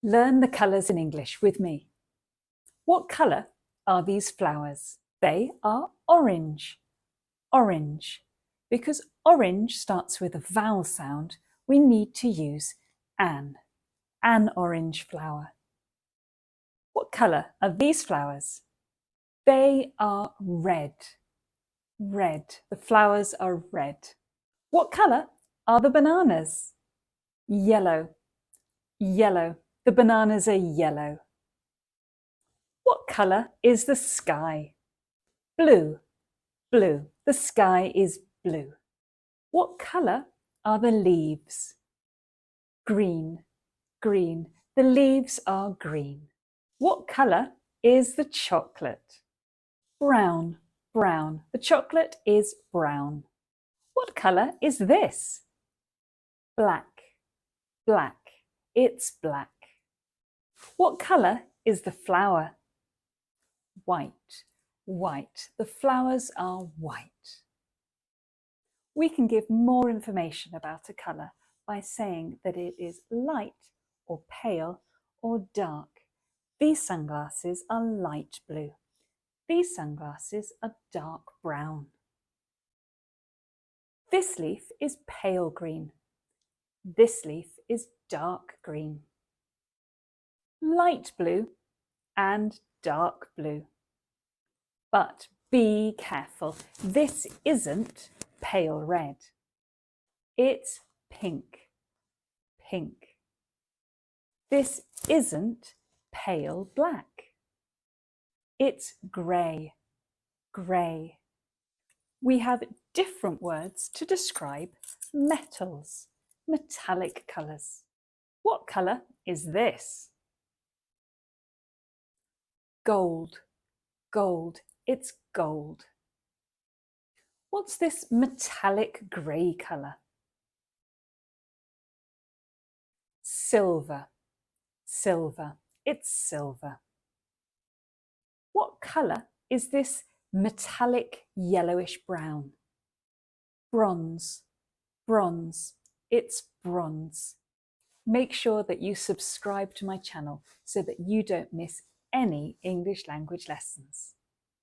Learn the colours in English with me. What colour are these flowers? They are orange. Orange. Because orange starts with a vowel sound, we need to use an orange flower. What colour are these flowers? They are red. Red. The flowers are red. What colour are the bananas? Yellow. Yellow. The bananas are yellow. What colour is the sky? Blue. Blue. The sky is blue. What colour are the leaves? Green. Green. The leaves are green. What colour is the chocolate? Brown. Brown. The chocolate is brown. What colour is this? Black. Black. It's black. What colour is the flower? White. White. The flowers are white. We can give more information about a colour by saying that it is light or pale or dark. These sunglasses are light blue. These sunglasses are dark brown. This leaf is pale green. This leaf is dark green. Light blue and dark blue. But be careful, this isn't pale red. It's pink. Pink. This isn't pale black. It's grey. Grey. We have different words to describe metals, metallic colours. What colour is this? Gold. Gold. It's gold. What's this metallic grey colour? Silver. Silver. It's silver. What colour is this metallic yellowish brown? Bronze. Bronze. It's bronze. Make sure that you subscribe to my channel so that you don't miss any English language lessons.